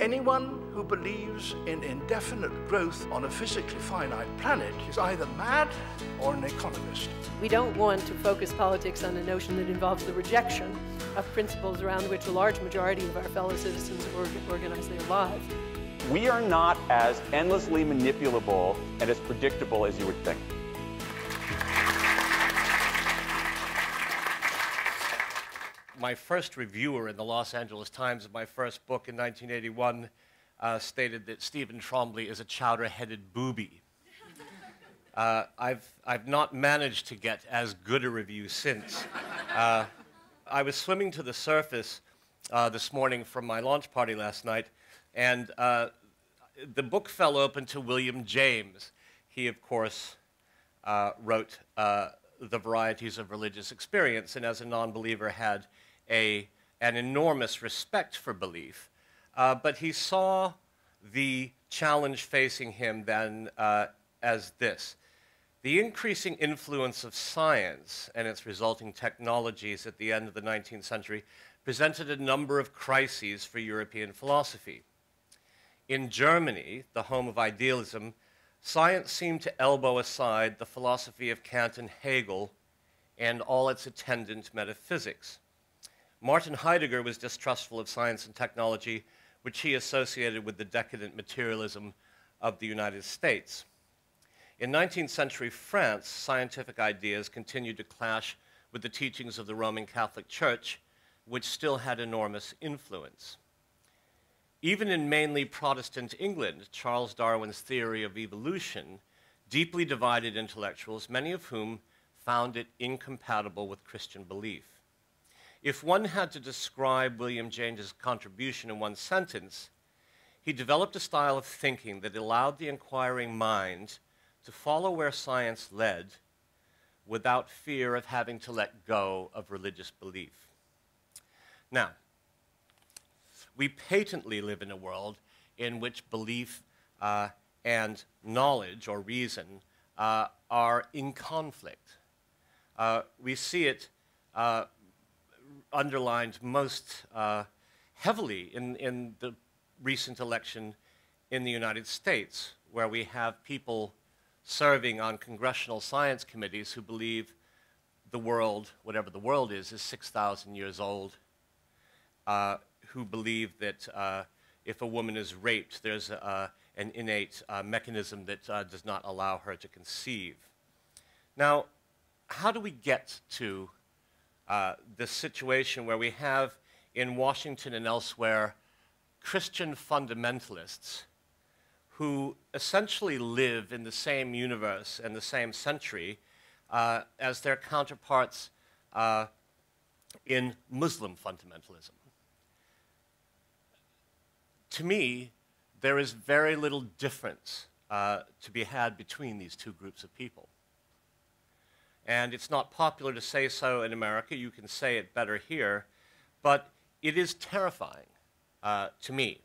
Anyone who believes in indefinite growth on a physically finite planet is either mad or an economist. We don't want to focus politics on a notion that involves the rejection of principles around which a large majority of our fellow citizens organize their lives. We are not as endlessly manipulable and as predictable as you would think. My first reviewer in the Los Angeles Times of my first book in 1981 stated that Stephen Trombley is a chowder-headed booby. I've not managed to get as good a review since. I was swimming to the surface this morning from my launch party last night, and the book fell open to William James. He, of course, wrote The Varieties of Religious Experience, and as a non-believer had an enormous respect for belief. But he saw the challenge facing him then as this: the increasing influence of science and its resulting technologies at the end of the 19th century presented a number of crises for European philosophy. In Germany, the home of idealism, science seemed to elbow aside the philosophy of Kant and Hegel and all its attendant metaphysics. Martin Heidegger was distrustful of science and technology, which he associated with the decadent materialism of the United States. In 19th century France, scientific ideas continued to clash with the teachings of the Roman Catholic Church, which still had enormous influence. Even in mainly Protestant England, Charles Darwin's theory of evolution deeply divided intellectuals, many of whom found it incompatible with Christian belief. If one had to describe William James's contribution in one sentence, he developed a style of thinking that allowed the inquiring mind to follow where science led without fear of having to let go of religious belief. Now, we patently live in a world in which belief and knowledge or reason are in conflict. We see it underlined most heavily in the recent election in the United States, where we have people serving on congressional science committees who believe the world, whatever the world is 6,000 years old, who believe that if a woman is raped, there's an innate mechanism that does not allow her to conceive. Now, how do we get to this situation where we have in Washington and elsewhere Christian fundamentalists who essentially live in the same universe and the same century as their counterparts in Muslim fundamentalism? To me, there is very little difference to be had between these two groups of people. And it's not popular to say so in America. You can say it better here. But it is terrifying to me.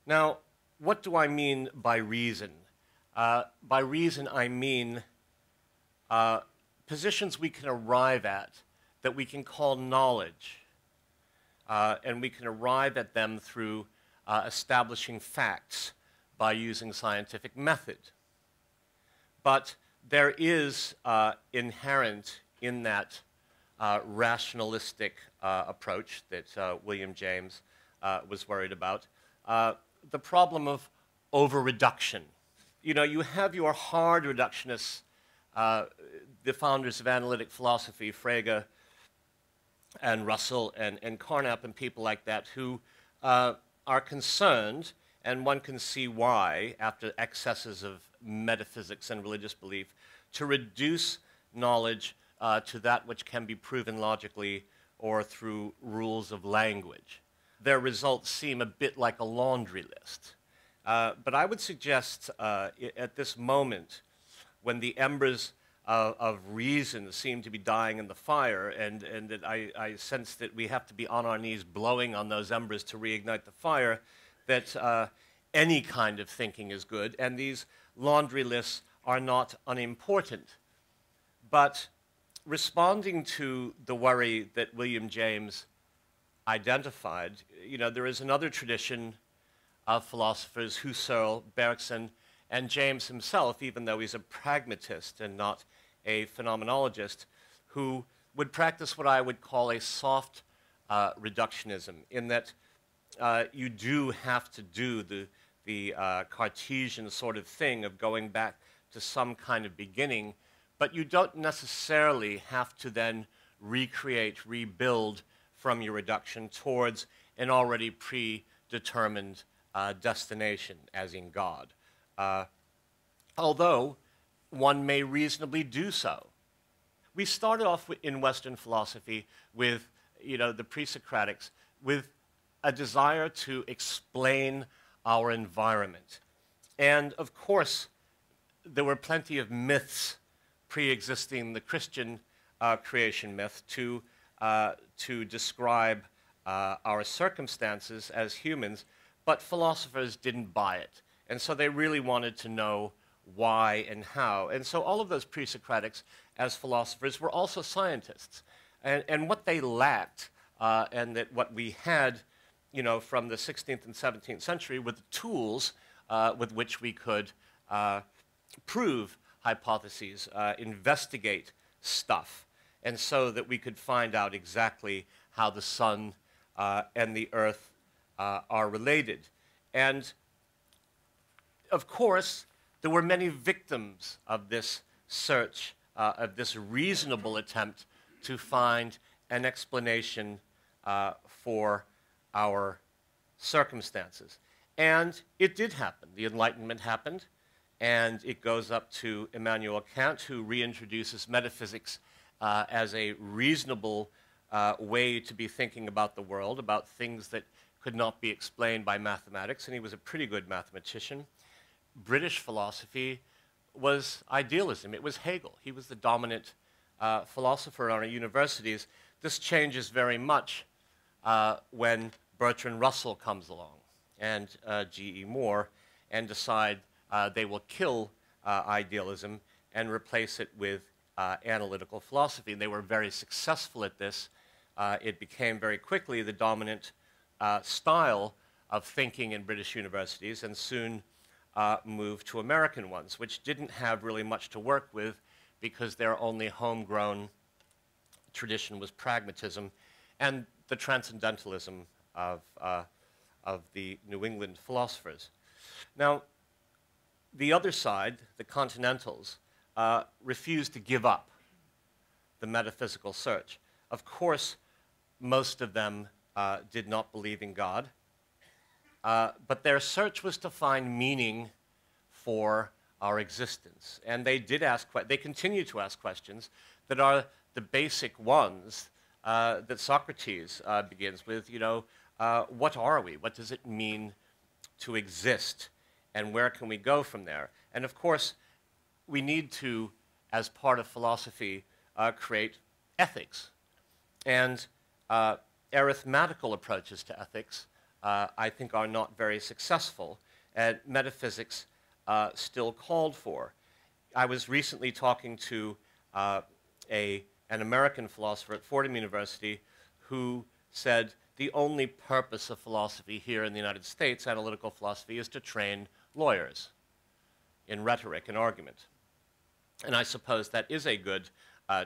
Now, what do I mean by reason? By reason, I mean positions we can arrive at that we can call knowledge. And we can arrive at them through establishing facts by using scientific method. But there is inherent in that rationalistic approach that William James was worried about the problem of over-reduction. You know, you have your hard reductionists, the founders of analytic philosophy, Frege and Russell and Carnap and people like that, who are concerned, and one can see why, after excesses of metaphysics and religious belief, to reduce knowledge to that which can be proven logically or through rules of language. Their results seem a bit like a laundry list. But I would suggest at this moment, when the embers of reason seem to be dying in the fire, and that I sense that we have to be on our knees blowing on those embers to reignite the fire, that any kind of thinking is good, and these laundry lists are not unimportant. But responding to the worry that William James identified, there is another tradition of philosophers, Husserl, Bergson, and James himself, even though he's a pragmatist and not a phenomenologist, who would practice what I would call a soft reductionism, in that you do have to do the Cartesian sort of thing of going back to some kind of beginning, but you don't necessarily have to then recreate, rebuild from your reduction towards an already predetermined destination, as in God. Although one may reasonably do so. We started off in Western philosophy with, the pre-Socratics, with a desire to explain our environment. And of course, there were plenty of myths pre-existing the Christian creation myth to describe our circumstances as humans, but philosophers didn't buy it. And so they really wanted to know why and how. And so all of those pre-Socratics as philosophers were also scientists. And what they lacked, and that what we had, from the 16th and 17th century, were the tools with which we could prove hypotheses, investigate stuff, and so that we could find out exactly how the sun and the earth are related. And of course, there were many victims of this search, of this reasonable attempt to find an explanation for our circumstances. And it did happen. The Enlightenment happened, and it goes up to Immanuel Kant, who reintroduces metaphysics as a reasonable way to be thinking about the world, about things that could not be explained by mathematics, and he was a pretty good mathematician. British philosophy was idealism. It was Hegel. He was the dominant philosopher in our universities. This changes very much when Bertrand Russell comes along and G.E. Moore and decide they will kill idealism and replace it with analytical philosophy. And they were very successful at this. It became very quickly the dominant style of thinking in British universities, and soon moved to American ones, which didn't have really much to work with because their only homegrown tradition was pragmatism and the transcendentalism of the New England philosophers. Now, the other side, the Continentals, refused to give up the metaphysical search. Of course, most of them did not believe in God, but their search was to find meaning for our existence. And they did they continue to ask questions that are the basic ones that Socrates begins with, what are we? What does it mean to exist? And where can we go from there? And of course, we need to, as part of philosophy, create ethics. And arithmetical approaches to ethics, I think, are not very successful, and metaphysics still called for. I was recently talking to an American philosopher at Fordham University who said the only purpose of philosophy here in the United States, analytical philosophy, is to train lawyers in rhetoric and argument. And I suppose that is a good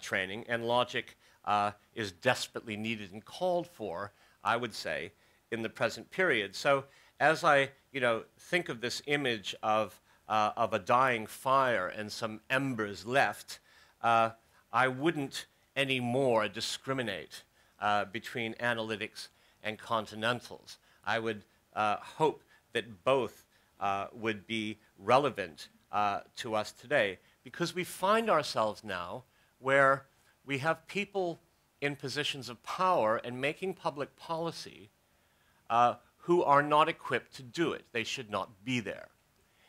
training, and logic is desperately needed and called for, I would say, in the present period. So as I think of this image of a dying fire and some embers left, I wouldn't anymore discriminate between analytics and continentals. I would hope that both would be relevant to us today, because we find ourselves now where we have people in positions of power and making public policy who are not equipped to do it. They should not be there.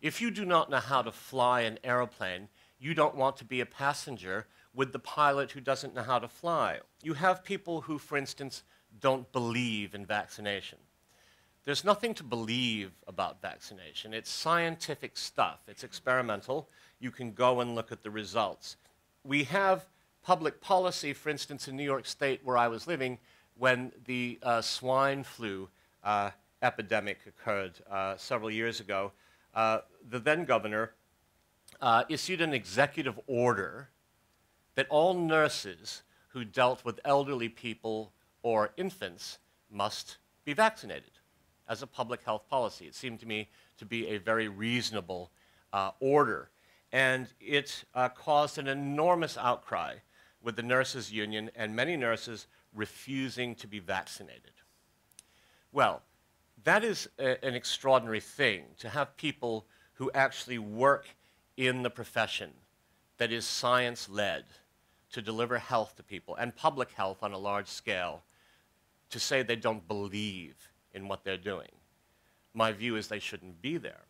If you do not know how to fly an airplane, you don't want to be a passenger with the pilot who doesn't know how to fly. You have people who, for instance, don't believe in vaccination. There's nothing to believe about vaccination. It's scientific stuff. It's experimental. You can go and look at the results. We have public policy, for instance, in New York State, where I was living, when the swine flu epidemic occurred several years ago, the then governor issued an executive order that all nurses who dealt with elderly people or infants must be vaccinated as a public health policy. It seemed to me to be a very reasonable order. And it caused an enormous outcry with the nurses' union and many nurses refusing to be vaccinated. Well, that is an extraordinary thing, to have people who actually work in the profession that is science-led to deliver health to people and public health on a large scale, to say they don't believe in what they're doing. My view is they shouldn't be there.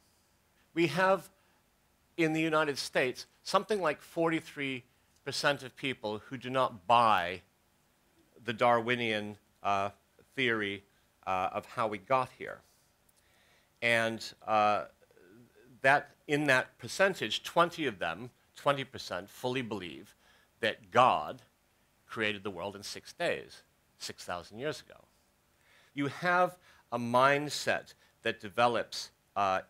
We have, in the United States, something like 43% of people who do not buy the Darwinian theory of how we got here. And that in that percentage, 20%, fully believe that God created the world in 6 days, 6,000 years ago. You have a mindset that develops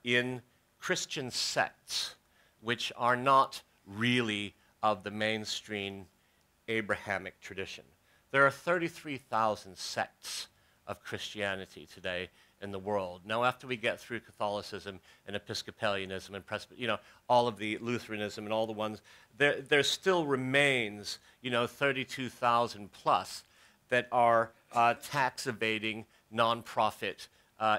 in Christian sects which are not really of the mainstream Abrahamic tradition. There are 33,000 sects of Christianity today in the world. Now, after we get through Catholicism and Episcopalianism and all of the Lutheranism and all the ones, there still remains, 32,000 plus that are tax-evading, nonprofit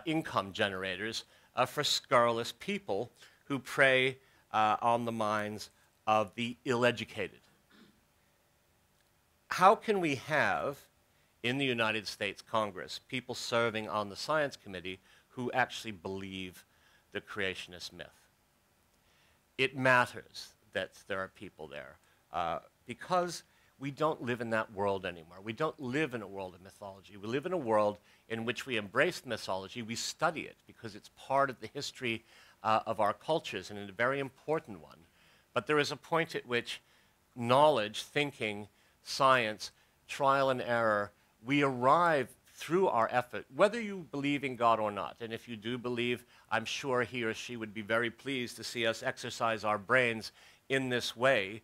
income generators for scurrilous people who prey on the minds of the ill-educated. How can we have, in the United States Congress, people serving on the Science Committee who actually believe the creationist myth? It matters that there are people there because we don't live in that world anymore. We don't live in a world of mythology. We live in a world in which we embrace mythology. We study it because it's part of the history of our cultures and a very important one. But there is a point at which knowledge, thinking, science, trial and error, we arrive through our effort, whether you believe in God or not. And if you do believe, I'm sure he or she would be very pleased to see us exercise our brains in this way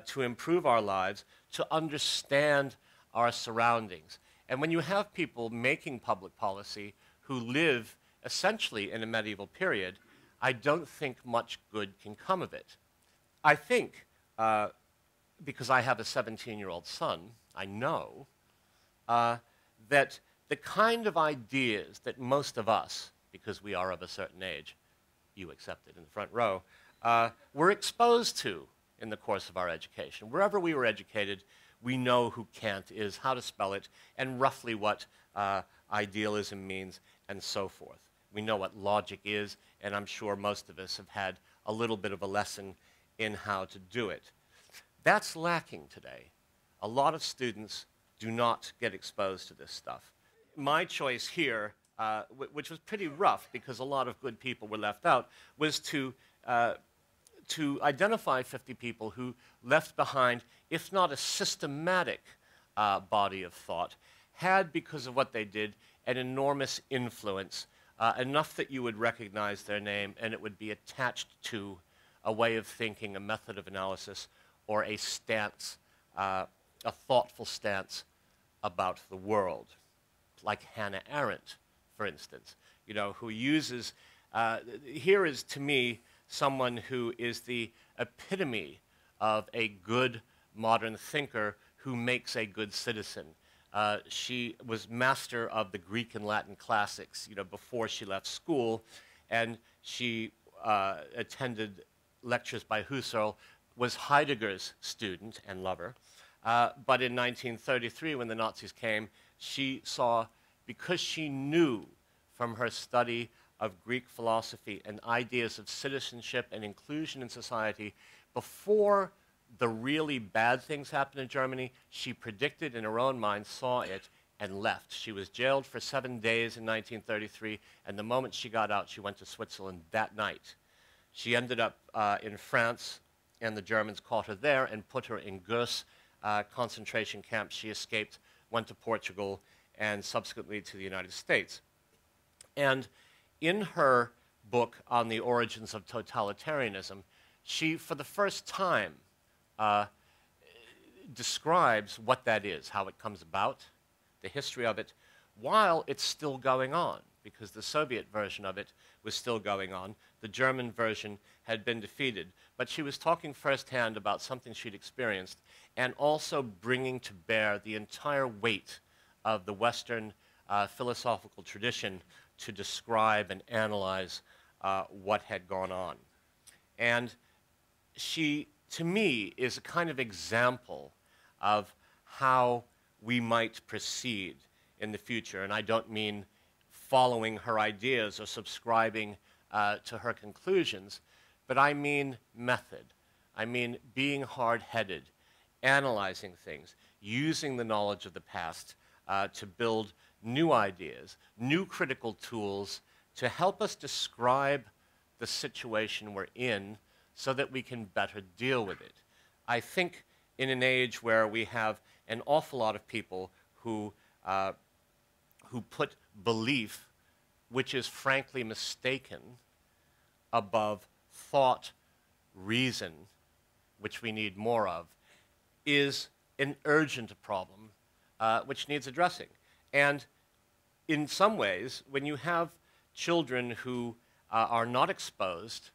to improve our lives, to understand our surroundings. And when you have people making public policy who live essentially in a medieval period, I don't think much good can come of it. I think, because I have a 17-year-old son, I know that the kind of ideas that most of us, because we are of a certain age, you accepted in the front row, were exposed to in the course of our education. Wherever we were educated, we know who Kant is, how to spell it, and roughly what idealism means, and so forth. We know what logic is, and I'm sure most of us have had a little bit of a lesson in how to do it. That's lacking today. A lot of students do not get exposed to this stuff. My choice here, which was pretty rough because a lot of good people were left out, was to identify 50 people who left behind, if not a systematic body of thought, had, because of what they did, an enormous influence, enough that you would recognize their name and it would be attached to a way of thinking, a method of analysis, or a stance, a thoughtful stance about the world. Like Hannah Arendt, for instance, who uses, here is to me someone who is the epitome of a good modern thinker who makes a good citizen. She was master of the Greek and Latin classics, before she left school, and she attended lectures by Husserl, was Heidegger's student and lover. But in 1933, when the Nazis came, she saw, because she knew from her study of Greek philosophy and ideas of citizenship and inclusion in society, before the really bad things happened in Germany, she predicted in her own mind, saw it, and left. She was jailed for 7 days in 1933, and the moment she got out, she went to Switzerland that night. She ended up in France, and the Germans caught her there and put her in Gurs concentration camp. She escaped, went to Portugal, and subsequently to the United States. And in her book on the origins of totalitarianism, she, for the first time, describes what that is, how it comes about, the history of it, while it's still going on, because the Soviet version of it was still going on. The German version had been defeated. But she was talking firsthand about something she'd experienced and also bringing to bear the entire weight of the Western philosophical tradition to describe and analyze what had gone on. And she, to me, is a kind of example of how we might proceed in the future. And I don't mean following her ideas or subscribing to her conclusions, but I mean method. I mean being hard-headed, analyzing things, using the knowledge of the past to build new ideas, new critical tools to help us describe the situation we're in so that we can better deal with it. I think in an age where we have an awful lot of people who put belief, which is frankly mistaken, above thought, reason, which we need more of, is an urgent problem which needs addressing. And in some ways, when you have children who are not exposed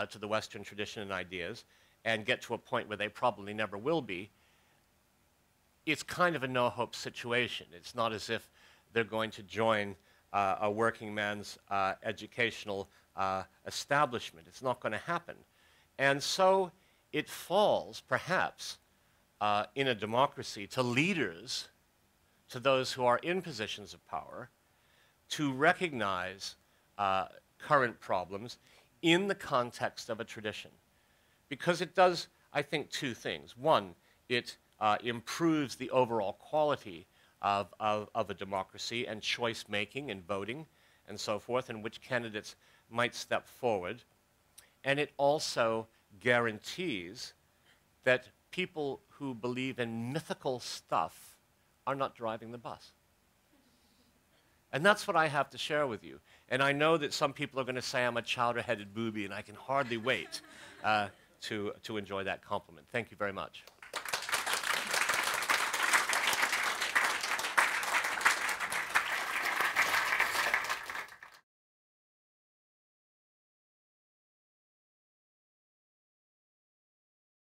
to the Western tradition and ideas and get to a point where they probably never will be, it's kind of a no-hope situation. It's not as if they're going to join a working man's educational establishment. It's not going to happen. And so it falls, perhaps, in a democracy to leaders, to those who are in positions of power, to recognize current problems in the context of a tradition. Because it does, I think, two things. One, it improves the overall quality of a democracy and choice-making and voting and so forth, and which candidates might step forward. And it also guarantees that people who believe in mythical stuff are not driving the bus. And that's what I have to share with you. And I know that some people are going to say I'm a chowder-headed booby, and I can hardly wait to enjoy that compliment. Thank you very much.